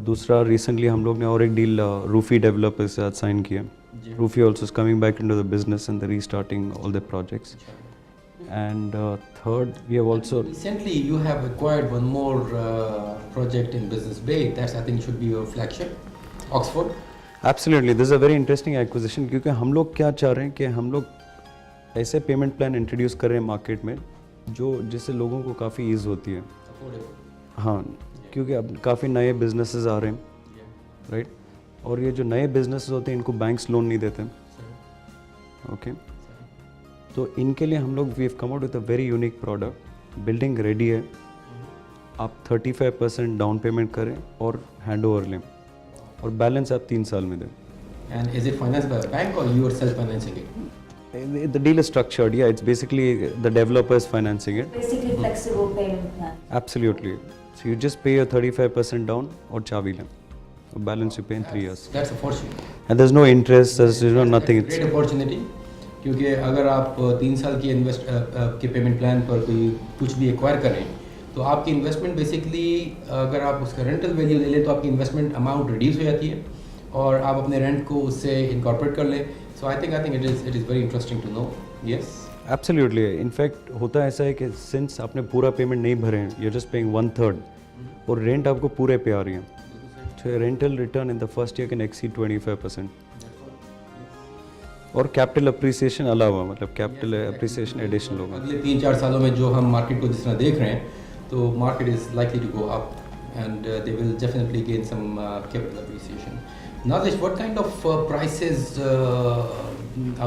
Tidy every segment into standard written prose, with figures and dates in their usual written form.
दूसरा रिसेंटली हम लोग ने और एक डील रूफी डेवलपर के साथ साइन किया. Roofy also is coming back into the business and they're restarting all their projects. And third, we have also Recently, you have acquired one more project in Business Bay. That's, I think, should be your flagship, Oxford. absolutely this is a very interesting acquisition क्योंकि हम लोग क्या चाह रहे हैं कि हम लोग ऐसे पेमेंट प्लान इंट्रोड्यूस कर रहे हैं मार्केट में जो जिससे लोगों को काफ़ी ईज होती है. हाँ, क्योंकि अब काफ़ी नए बिजनेसेस आ रहे हैं, राइट? और ये जो नए बिजनेसेस होते हैं इनको बैंक्स लोन नहीं देते. ओके, तो इनके लिए हम लोग we have come out with a very unique product. Building ready है, आप 35% डाउन पेमेंट करें और हैंड ओवर लें और बैलेंस आप 3 साल में दें. And is it financed by a bank or you are self-financing it? The deal is structured, yeah, it's basically the developer is financing it. Basically flexible payment plan. Absolutely. So you just pay your 35% down और चाबी लें. Balance you pay in 3 years. That's a fortune. And there's no interest, there's nothing. Great opportunity. क्योंकि अगर आप 3 साल की के payment plan पर कोई कुछ भी एक्वायर करें तो आपकी इन्वेस्टमेंट बेसिकली अगर आप उसका रेंटल वैल्यू ले लें तो आपकी इन्वेस्टमेंट अमाउंट रिड्यूस हो जाती है और आप अपने रेंट को उससे इनकॉर्पोरेट कर लें. So I think it is very interesting to know. Yes, absolutely. In fact होता ऐसा है कि सिंस आपने पूरा पेमेंट नहीं भरे हैं, यू जस्ट पेइंग 1/3 और रेंट आपको पूरे पे आ रही है. So rental return in the first year can exceed 25%. और कैपिटल अप्रिसिएशन अलावा, मतलब कैपिटल अप्रिसिएशन एडिशनल होगा. अगले 3-4 सालों में जो हम मार्केट को जिस तरह देख रहे हैं तो market is likely to go up and they will definitely gain some capital appreciation. Nadesh, what kind of prices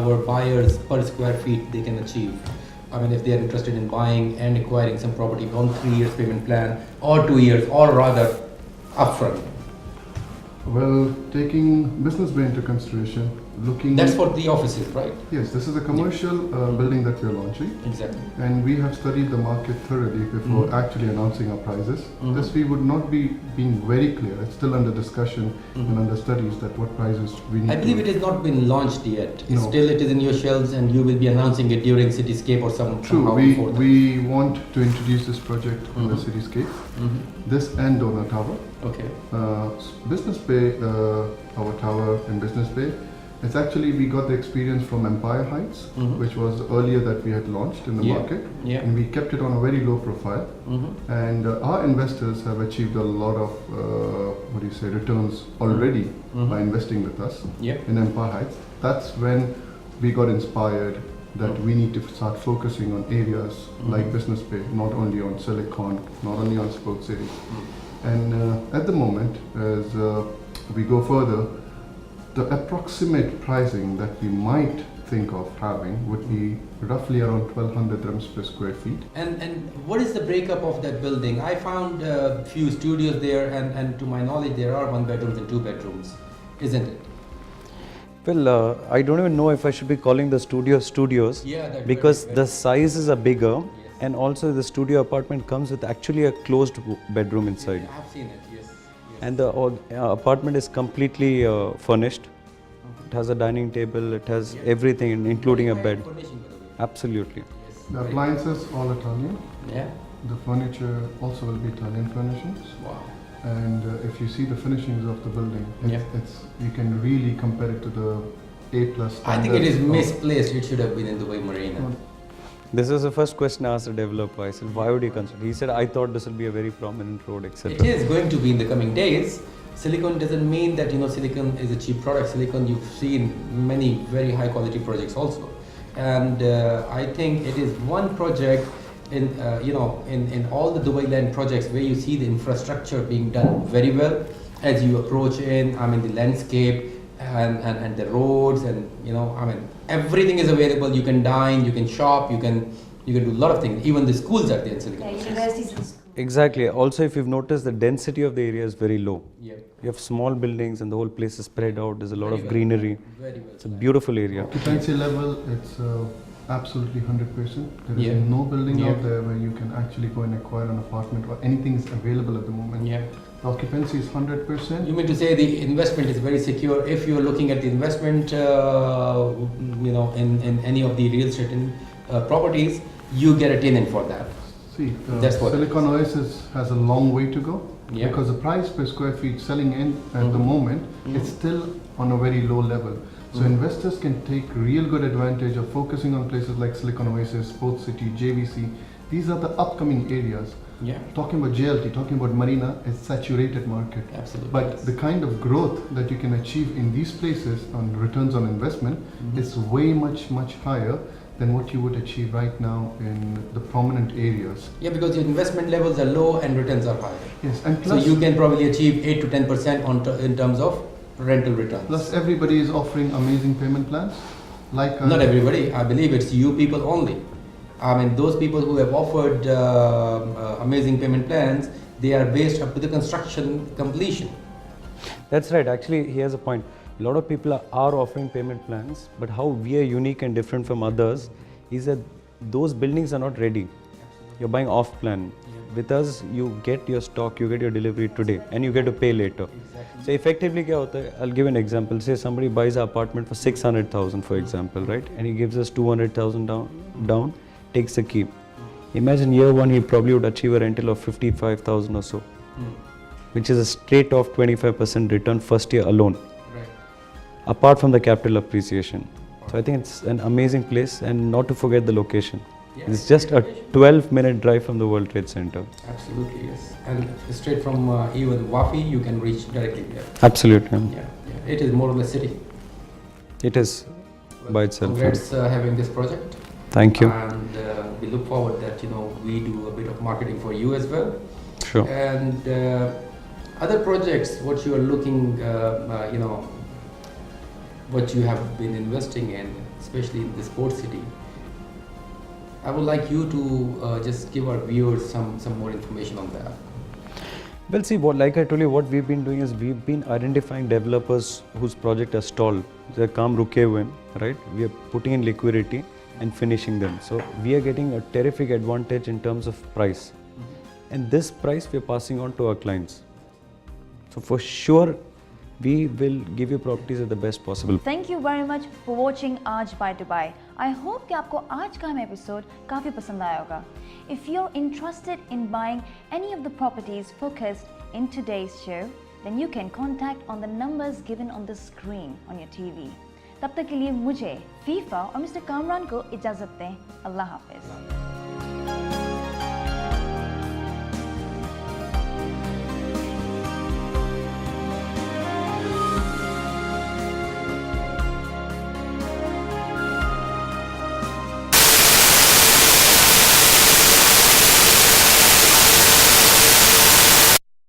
our buyers per square feet they can achieve? I mean, if they are interested in buying and acquiring some property on 3 years payment plan or 2 years or rather upfront. Well, taking Business Bay into consideration, looking... That's for the offices, right? Yes, this is a commercial building that we are launching. Exactly. And we have studied the market thoroughly before actually announcing our prices. This we would not be being very clear. It's still under discussion and under studies that what prices we need. I believe it has not been launched yet. No. Still it is in your shelves and you will be announcing it during Cityscape or True, somehow before that. we want to introduce this project in the Cityscape, this and Donor Tower. Okay. Business Bay, our tower in Business Bay, it's actually we got the experience from Empire Heights, which was earlier that we had launched in the Yeah, market, yeah. and we kept it on a very low profile. And our investors have achieved a lot of returns already by investing with us Yeah. in Empire Heights. That's when we got inspired that we need to start focusing on areas like Business Bay, not only on Silicon, not only on Sports City. And at the moment, as we go further, the approximate pricing that we might think of having would be roughly around 1200 dirhams per square feet. And what is the breakup of that building? I found a few studios there and to my knowledge there are 1 bedrooms and 2 bedrooms, isn't it? Well, I don't even know if I should be calling the studios Yeah, that's because very the sizes are bigger and also the studio apartment comes with actually a closed bedroom inside. I have seen it, yes. And the apartment is completely furnished. It has a dining table, it has everything including a bed. Furnishing, by the way. Absolutely. The appliances all Italian. Yeah. The furniture also will be Italian furnishings. Wow. And if you see the finishings of the building, Yeah. it's you can really compare it to the A+ I think it is standards of- misplaced. It should have been in Dubai Marina. This was the first question I asked the developer. I said, why would you consider? He said, I thought this will be a very prominent road, etc. It is going to be in the coming days. Silicon doesn't mean that silicon is a cheap product. Silicon, you've seen many very high quality projects also, and I think it is one project in in all the Dubai land projects where you see the infrastructure being done very well as you approach in. I mean the landscape and the roads and everything is available. You can dine, you can shop, you can do a lot of things. Even the schools are there in Silicon. Yeah, universities and schools. Exactly. Also, if you've noticed, the density of the area is very low. Yeah. You have small buildings and the whole place is spread out. There's a lot Very of well. greenery. Very well. It's a beautiful area. Occupancy level, it's absolutely 100%. There is Yeah. no building Yeah. out there where you can actually go and acquire an apartment or anything is available at the moment. Yeah. The occupancy is 100%. You mean to say the investment is very secure if you are looking at the investment, in any of the real estate properties, you get a tenant for that. See, That's what it Silicon Oasis has a long way to go Yeah. because the price per square feet selling in at the moment it's still on a very low level. So investors can take real good advantage of focusing on places like Silicon Oasis, Sports City, JVC. These are the upcoming areas. Yeah, Talking about JLT, talking about Marina, it's saturated market. absolutely. But yes. the kind of growth that you can achieve in these places on returns on investment is way much higher than what you would achieve right now in the prominent areas. Yeah, because your investment levels are low and returns are high. Yes, and So plus, you can probably achieve 8 to 10% in terms of rental returns. plus everybody is offering amazing payment plans. Like Not everybody. I believe it's you people only. I mean, those people who have offered amazing payment plans, they are based up to the construction completion. That's right. Actually, he has a point. A lot of people are offering payment plans, but how we are unique and different from others is that those buildings are not ready. You're buying off plan. With us, you get your stock, you get your delivery today, and you get to pay later. So effectively, क्या होता है? I'll give an example. Say somebody buys an apartment for 600,000, for example, right? And he gives us 200,000 down, takes the key. Imagine year one, he probably would achieve a rental of 55,000 or so, which is a straight off 25% return first year alone, Right. apart from the capital appreciation. So I think it's an amazing place, and not to forget the location. Yeah, It's just a 12-minute drive from the World Trade Center. Absolutely, yes. And straight from even Wafi, you can reach directly there. Absolutely. Yeah, yeah. It is more or less city. It is by itself. Congrats having this project. Thank you. And we look forward that we do a bit of marketing for you as well. Sure. And other projects, what you are looking, what you have been investing in, especially in the sports city. I would like you to just give our viewers some more information on that. Well, see, like I told you, what we've been doing is we've been identifying developers whose project are stalled. They're काम रुके हुए हैं, right? We are putting in liquidity and finishing them. So we are getting a terrific advantage in terms of price. And this price we are passing on to our clients. So for sure, we will give you properties at the best possible. Thank you very much for watching आज by Dubai. I hope कि आपको आज का हम episode काफ़ी पसंद आया होगा. If you're interested in buying any of the properties focused in today's show, then you can contact on the numbers given on the screen on your TV. तब तक के लिए मुझे फीफा और मिस्टर कामरान को इजाज़त दें. अल्लाह हाफिज़.